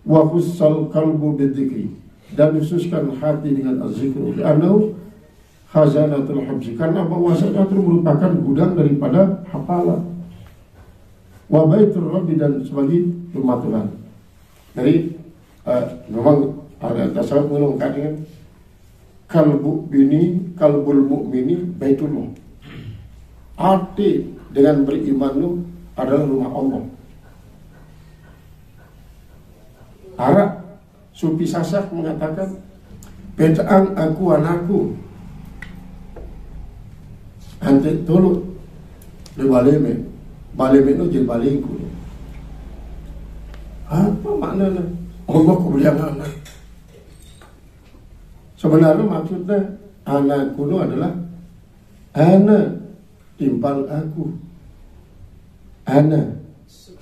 Wa khussal qalbu bidzikri, dan dikhususkan hati dengan az-zikru. Li'annahu khazanatul habzi, karena bahwasanya itu merupakan gudang daripada hafalan. Wa baitur rabbi, dan sebagai rumah Tuhan. Jadi memang ada tasawuf mengatakan kalbul mu'mini baitullah. Arti dengan beriman itu adalah rumah Allah. Arab Sufi Sasak mengatakan petang aku anakku ante tolu di baleme itu jadi balingku. Apa maknanya? Allah kemuliaan anak. Sebenarnya maksudnya anakku itu adalah anak timpal aku. Anak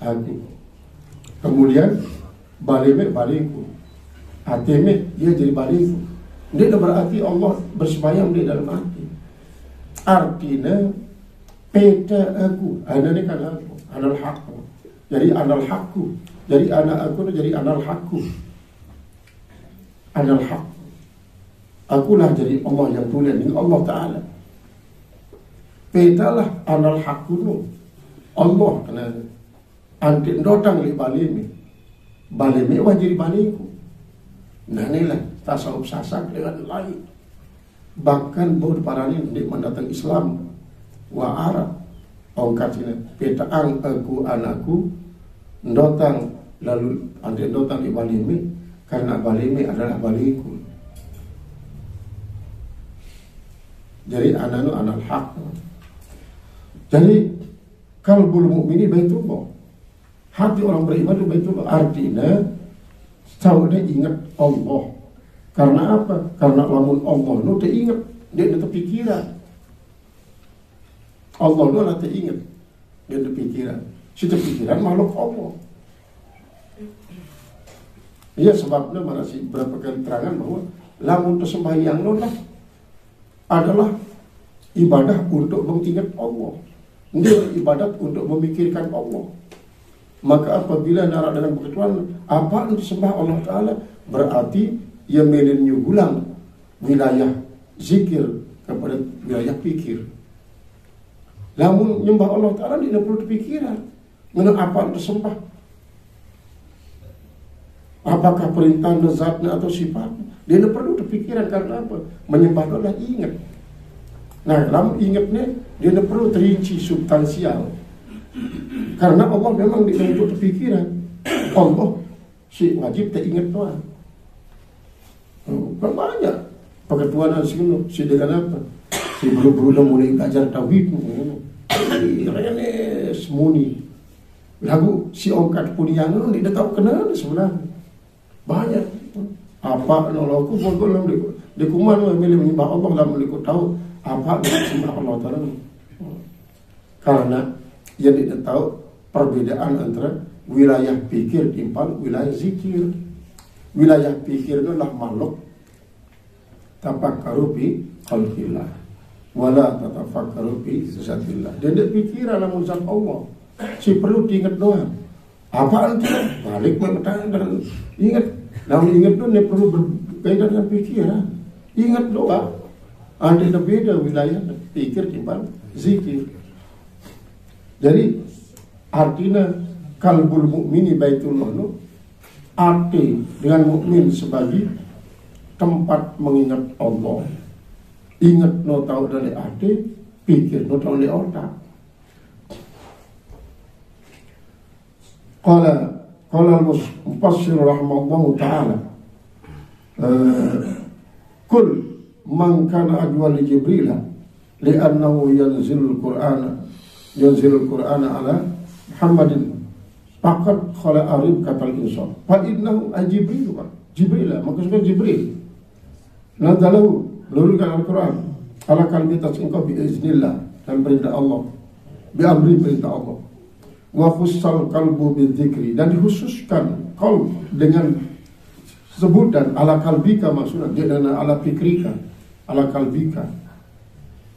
aku. Kemudian balingku. Ateme dia jadi balingku. Dia berarti Allah bersemayam di dalam hati. Artinya peta aku. Anak ini kan aku. Anal hakku. Jadi anal hakku. Jadi anak aku jadi anal hakku. Anal hak. Akulah jadi Allah yang mulia dengan Allah Ta'ala. Petalah anal hakku nu. Allah kena antik dotang li balimi. Balimi wajib baliku. Nah inilah tasawuf Sasak dengan lain. Bahkan baru parani di mendatang Islam wa Arab. Ongkatnya petaang aku anakku ndotang, lalu antik ndotang di balimi, karena balimi adalah baliku. Jadi anak itu anak hak. Jadi kalbul mu'mini baitullah. Hati orang beriman itu baitullah. Artinya tahu dia ingat Allah. Karena apa? Karena lamun Allah itu dia ingat, dia ada pikiran. Allah itu adalah dia ingat, dia ada pikiran. Si pikiran makhluk Allah. Iya, sebabnya mana sih berapa kali terangan bahwa lamun sembahyang itu adalah ibadah untuk mengingat Allah. Dia ibadat untuk memikirkan Allah. Maka apabila narak dengan begituan, apa yang disembah Allah Ta'ala, berarti ia menyugulang wilayah zikir kepada wilayah pikir. Namun nyembah Allah Ta'ala tidak perlu pikiran. Mengenai apa yang disembah, apakah perintah zatnya atau sifatnya, dia tidak perlu pikiran. Karena apa? Menyembah Allah ingat. Nah, dalam ingatnya dia tidak perlu terinci substansial. Karena Allah memang tidak perlu pikiran. Allah si wajib tak ingat Tuhan. Banyak peketuanan si dengan apa? Si buru-buru mulai belajar tauhid. Ini semuni. Lagu si ongkat punyang itu tidak tahu kenal sebenarnya. Banyak. Apa noloku pokok di kuman milih menyembah Allah dalam ikut tahu apa disembah Allah Ta'ala. Karena ia tidak tahu perbedaan antara wilayah pikir timpal wilayah zikir. Wilayah pikir itu adalah makhluk tafakkaru bi khalqillah wala tatafakkaru bi zatillah. Dia tidak pikiran namun zat Allah. Si perlu diingat doang. Apaan itu? Balik mengetahui dan ingat. Namun ingat itu dia perlu berbeda dengan pikiran. Ingat doang. Ada beda wilayah pikir timbang zikir. Jadi artinya kalbul mu'mini baitullah itu arti dengan mukmin sebagai tempat mengingat Allah. Ingat no tahu dari hati, pikir no tahu dari otak. Qala al-mufassir rahimahullahu ta'ala kul man kana ajwal li Jibril li'annahu yanzilul Qur'ana ala Muhammadin faqad khala arib katal insan fa innahu Jibril maksudnya Jibril nazalahu nurulkan Al-Quran ala kalbi tasingkau biiznillah dan perintah Allah biamri perintah Allah wa khussal kalbu bidzikri dan dikhususkan qalb dengan sebutan ala kalbika maksudnya jangan ala fikrika ala kalbika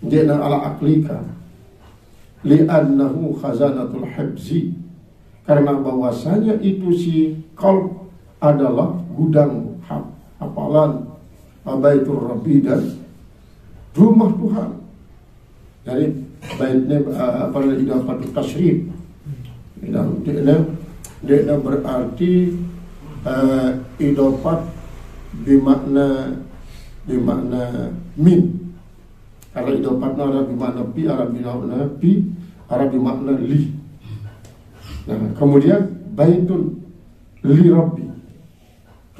jangan ala aklika li'annahu khazanatul hibzi karena bahwasanya itu si qalb adalah gudang hafalan baitur rabbi dan rumah Tuhan. Jadi baitnya apa namanya patut tasrif. Dia berarti idofat bermakna min. Kalau idofatnya ada bermakna pi, Arab bermakna pi, Arab bermakna li. Nah, kemudian baitun li rabbi,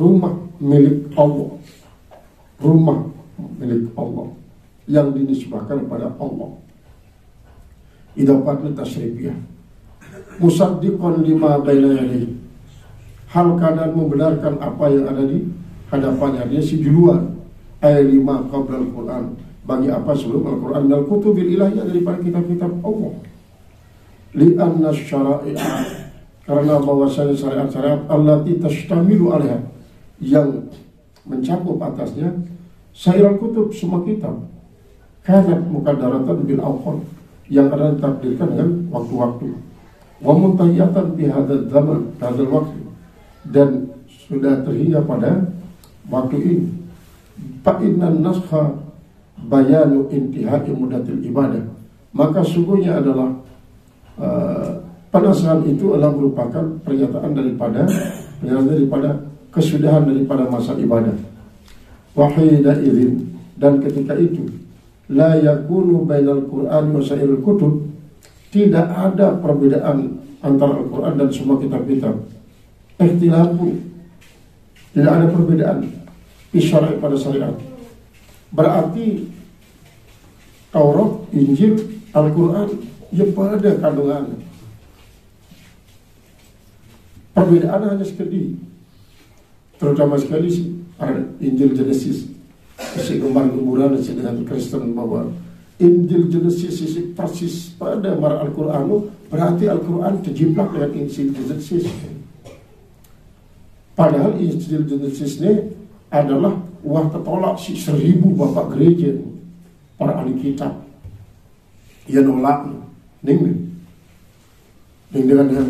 rumah milik Allah, rumah milik Allah yang dinisbahkan kepada Allah. Idofatnya tasrifiyah. Musaddiqan lima baina yadayhi, hal keadaan membenarkan apa yang ada di hadapannya. Dia si duluan ayat 5 qabla al-Quran, bagi apa sebelum Al-Quran dan kutubil ilahiyah daripada kitab-kitab Allah. Li'anna syara'i'a, karena bahwasanya syariat-syariat allati tashtamilu alaiha, yang mencakup atasnya sairul kutub, semua kitab, kanat muqaddaratan bil awqat, yang ada ditakdirkan dengan waktu-waktu. Wa muntahiyatan fi hadzal zaman, hadzal waktu, dan sudah terhingga pada waktu ini. Fa innan naskha bayanu intihai mudatil ibadah, maka sungguhnya adalah penasahan itu adalah merupakan pernyataan daripada kesudahan daripada masa ibadah. Wahida idzin, dan ketika itu la yakunu bainal Qur'an wa sairil kutub, tidak ada perbedaan antara Al-Quran dan semua kitab-kitab. Ikhtilafun, tidak ada perbedaan isyarah pada syariat. Berarti Taurat, Injil, Al-Quran yang pada kandungan. Perbedaan hanya sekali, terutama sekali Injil Genesis, isi gembar-gemburan dengan Kristen bahwa Injil Genesis isi persis pada mar Al-Quran, berarti Al-Quran terjiplak dengan Injil Genesis. Padahal Injil Genesis ini adalah wah tertolak si 1000 bapak gereja para ahli kitab yang nolak dengan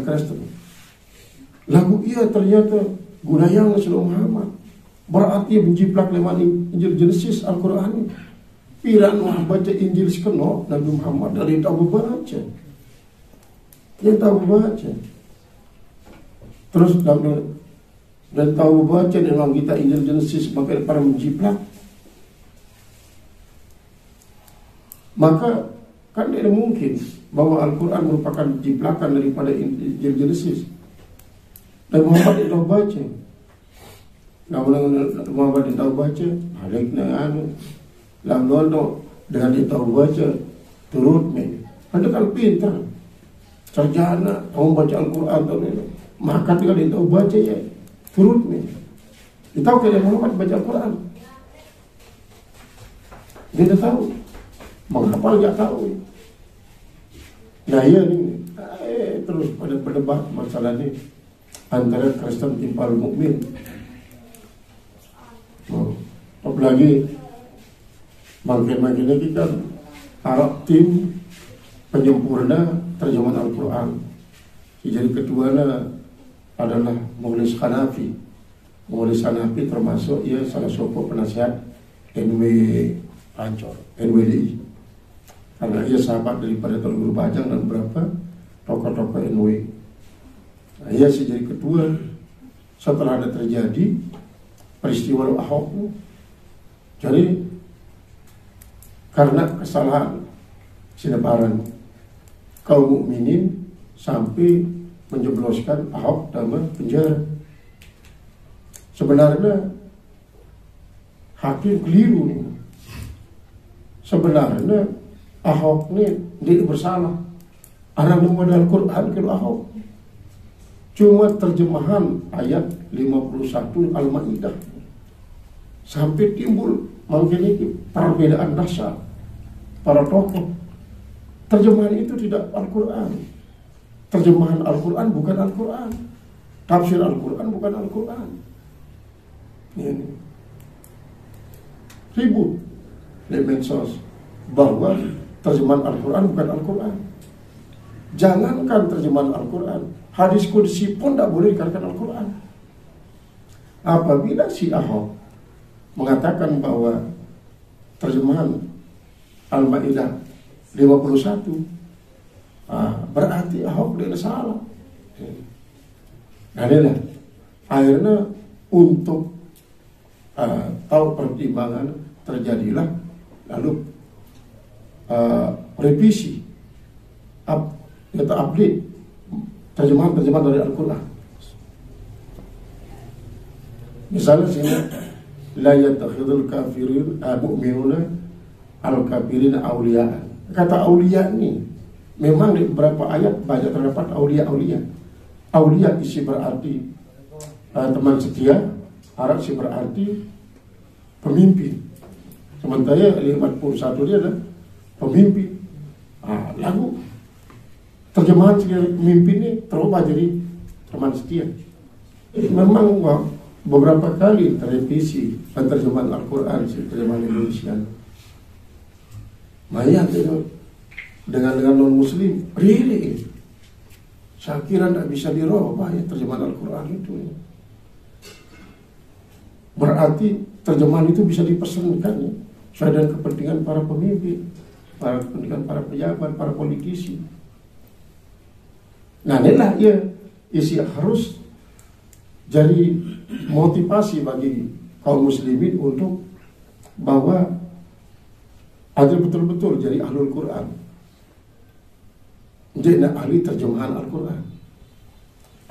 Kristen. Lagu ia ternyata gunanya Rasulullah Muhammad, berarti menjiplak lewat Injil Genesis Al-Quran. Piran wah baca Injil sekenok Nabi Muhammad dari tahu baca, dia tahu baca, terus dan tahu baca dalam kita Injil Genesis, maka para menjiplak. Maka kan tidak mungkin bahwa Al-Quran merupakan jiplakan daripada Injil Genesis. Dan Muhammad tidak tahu baca. Namun Muhammad tidak tahu baca, balik dengan lalu dengan dia tahu baca turut nih. Anda kalau pintar, sarjana, tahu baca Al-Quran, maka dia tahu baca ya turut nih. Dia tahu kalau Muhammad baca Al-Quran, dia tidak tahu, menghafal nggak tahu. Nah iya nih, terus pada berdebat masalah ini antara Kristen timpal mukmin. Apalagi makin kita Arab tim penyempurna terjemahan Al-Quran. Jadi keduanya adalah Mukhlis Hanafi. Mukhlis Hanafi termasuk ia salah satu penasihat NWDI. Karena ia sahabat daripada Tuan Guru Bajang dan beberapa tokoh-tokoh NW. Nah, ia jadi ketua setelah ada terjadi peristiwa Ahok. Jadi karena kesalahan sinebaran kaum mukminin sampai menjebloskan Ahok dalam penjara. Sebenarnya hakim keliru nih. Sebenarnya Ahok ini tidak bersalah. Orang modal Al-Quran kalau Ahok cuma terjemahan ayat 51 Al-Maidah sampai timbul mungkin ini perbedaan dasar para tokoh. Terjemahan itu tidak Al-Quran. Terjemahan Al-Quran bukan Al-Quran. Tafsir Al-Quran bukan Al-Quran. Ini ribut di medsos bahwa terjemahan Al-Quran bukan Al-Quran. Jangankan terjemahan Al-Quran, hadis qudsi pun tidak boleh dikatakan Al-Quran. Apabila si Ahok mengatakan bahwa terjemahan Al-Maidah 51, berarti Ahok tidak salah. Nah, inilah akhirnya untuk tahu pertimbangan terjadilah lalu revisi atau update terjemahan dari Al-Quran. Misalnya sini la yattakhidul kafirun mu'minuna al-kafirina awliya. Kata awliya ini memang di beberapa ayat banyak terdapat awliya. Awliya isi berarti teman setia, Arab isi berarti pemimpin. Sementara 51 dia adalah pemimpin. Lalu terjemahan pemimpin ini terubah jadi teman setia. Memang beberapa kali terrevisi terjemahan Al-Quran, terjemahan Indonesia. Banyak dengan non-muslim really. Saya kira tidak bisa dirubah ya terjemahan Al-Quran itu. Berarti terjemahan itu bisa dipesankan ya, sesuai dengan kepentingan para pemimpin, para kepentingan para pejabat, para politisi. Nah, inilah ya isi harus jadi motivasi bagi kaum muslimin untuk bahwa ada betul-betul jadi ahlul Quran. Jadi ahli terjemahan Al-Quran,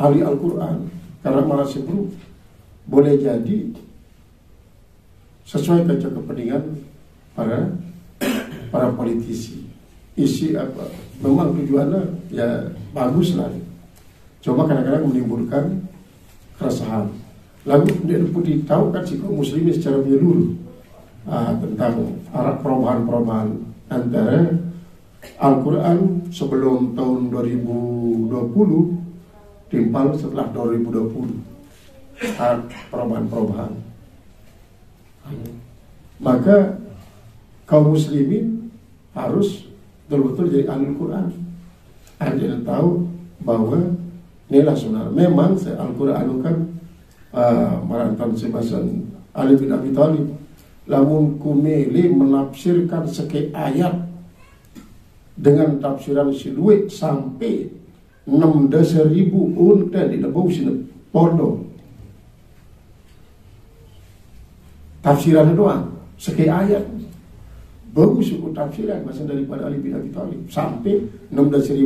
ahli Al-Quran, karena malah sebelum boleh jadi sesuai dengan kepentingan para politisi. Isi apa? Memang tujuannya ya bagus lah. Coba kadang-kadang menimbulkan keresahan. Lalu dia putih tahu kan si kaum muslimin secara menyeluruh tentang arah perubahan-perubahan antara Al-Quran sebelum tahun 2020 timpal setelah 2020 perubahan-perubahan. Maka kaum muslimin harus betul-betul jadi ahli Al-Quran. Anda tahu bahwa inilah sebenarnya memang Al-Quran kan merantan sebasan Ali bin Abi Thalib lamun kumeli menafsirkan seke ayat dengan tafsiran siluet sampai 16.000 unta di lebau sini podo tafsiran doang seke ayat bagus suku tafsiran masa daripada Ali bin Abi Thalib sampai 16.000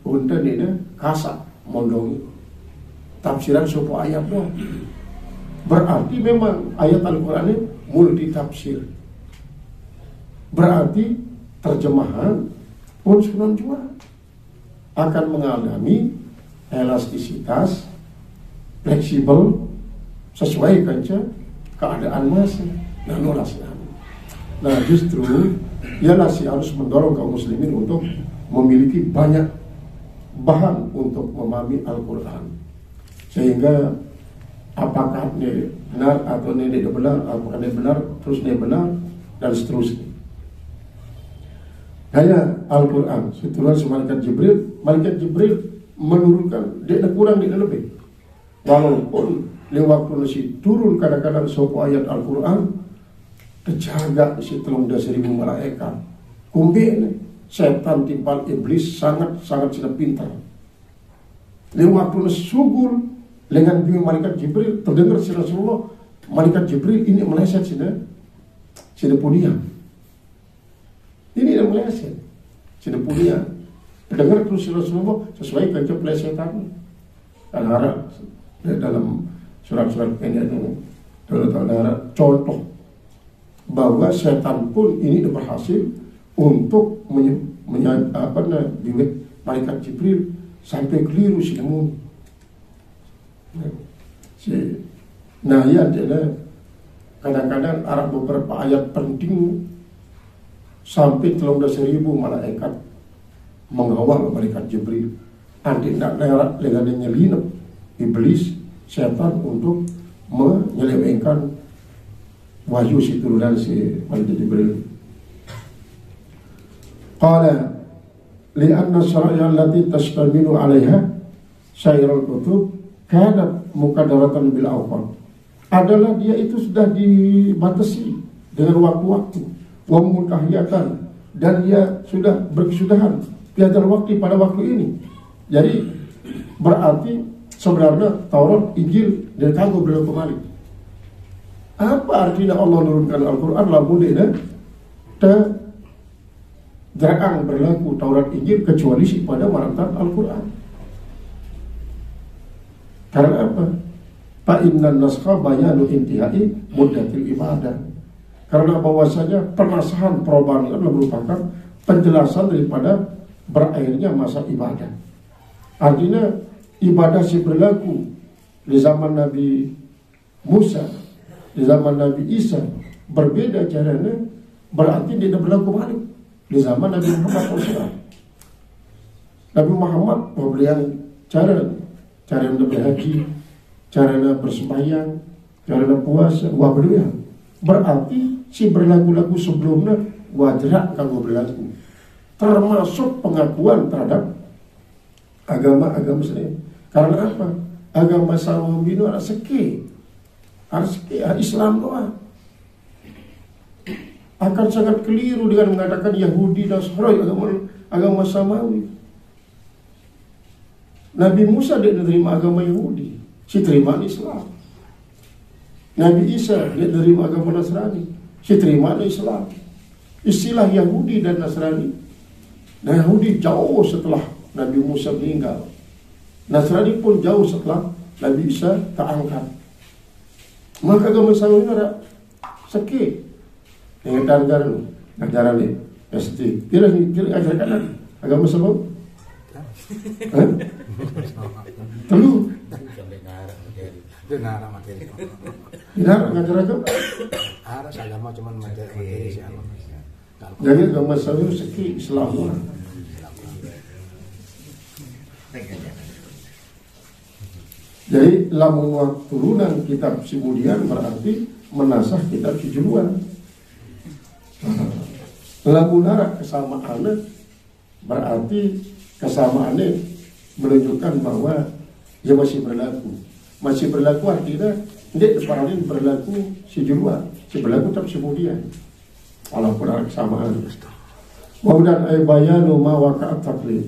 unta di kasak mondong tafsiran suku ayat doang. Berarti memang ayat Al-Quran ini multi tafsir. Berarti terjemahan pun sunan juga akan mengalami elastisitas, fleksibel, sesuai dengan keadaan masa. Nah justru ialah harus mendorong kaum muslimin untuk memiliki banyak bahan untuk memahami Al-Quran, sehingga apakah ini benar atau ini tidak benar, apakah ini benar terus ini benar dan seterusnya. Kayak Al-Quran seturun malaikat Jibril menurunkan dia kurang dia lebih, walaupun di waktu nasi turun kadang-kadang sopo ayat Al-Quran terjaga si 13.000 malaikat kumbi ini setan timpal iblis sangat sudah pintar. Di waktu nasi sugul dengan bimbing malaikat Jibril terdengar si Rasulullah malaikat Jibril ini meleset sini punya Ini yang meleset. Tidak punya. Dengar terus Rasulullah sesuai dengan pelesetan. Ada dalam surat-surat ini ada contoh bahwa setan pun ini berhasil untuk bimbing malaikat Jibril sampai keliru si namun. Nah ya adalah kadang-kadang ada beberapa ayat penting sampai 13.000 malaikat mengawal malaikat Jibril. Nanti tidak lewat dengan nyelinap iblis setan untuk menyelewengkan wahyu si turunan si malaikat Jibril. Qala li'anna syara'iyya allati tastamilu 'alaiha syairul kutub kanat muqaddaratan bil awqat. Adalah dia itu sudah dibatasi dengan waktu-waktu, wa mutahiyatan, dan dia sudah berkesudahan piadal waktu pada waktu ini. Jadi berarti sebenarnya Taurat, Injil dan kagum berlaku kembali. Apa artinya Allah menurunkan Al-Quran lamun dia jarang berlaku Taurat Injil kecuali si pada marantan Al-Quran. Karena apa? Fa innan naskha bayanu intihai muddatil ibadah. Karena bahwasanya penasahan perubahan adalah merupakan penjelasan daripada berakhirnya masa ibadah. Artinya ibadah si berlaku di zaman Nabi Musa, di zaman Nabi Isa berbeda caranya, berarti tidak berlaku balik di zaman Nabi Muhammad SAW. Nabi Muhammad memberikan cara berhaji, cara bersembahyang, cara puasa, wabduyah. Berarti si berlaku-laku sebelumnya wajrak kanggo berlaku. Termasuk pengakuan terhadap agama-agama sendiri. Karena apa? Agama Islam itu ada seki, Islam doa. Akan sangat keliru dengan mengatakan Yahudi dan Nasrani agama Samawi. Nabi Musa dia menerima agama Yahudi, si terima Islam. Nabi Isa dia menerima agama Nasrani, si terima Islam. Istilah Yahudi dan Nasrani, nah Yahudi jauh setelah Nabi Musa meninggal, Nasrani pun jauh setelah Nabi Isa terangkat. Maka agama Samawi ada seki. Yang ajaran ni, pasti. Kira ajarkan agama Samawi. Telu. Dengar materi. Dengar ngajar agama. Ada agama cuma materi si agama. Jadi agama Samawi seki Islam. Jadi lamun turunan kitab Simudian berarti menasah kitab Sijuluan. Lamunara kesamaannya berarti kesamaannya menunjukkan bahwa dia masih berlaku artinya tidak paralel berlaku Sijuluan, si berlaku tetap Simudian walaupun ada kesamaan. Kemudian bayanu ma waqa'at taklid,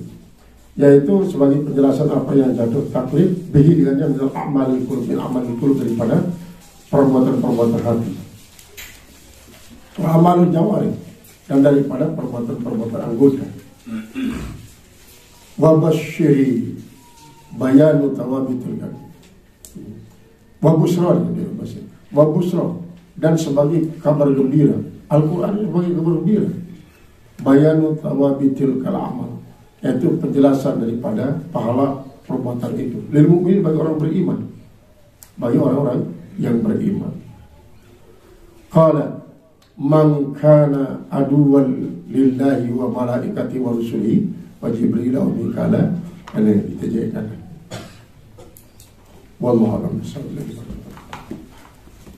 yaitu sebagai penjelasan apa yang jatuh taklid bihi dengannya minal amalil qulub daripada perbuatan-perbuatan hati, amalul jawari, dan daripada perbuatan-perbuatan anggota. Wa basyiri bayanu tawabitul qalbi. Wa busra dan sebagai kabar gembira. Al-Quran sebagai kabar gembira. Bayanu tawabitul amal, yaitu penjelasan daripada pahala perbuatan itu. Lil mu'min, bagi orang beriman, bagi orang-orang yang beriman. Qala man kana aduwan lillahi wa malaikati wa rusulihi wa jibril wa mikala, ana ditajakan. Wallahu a'lam.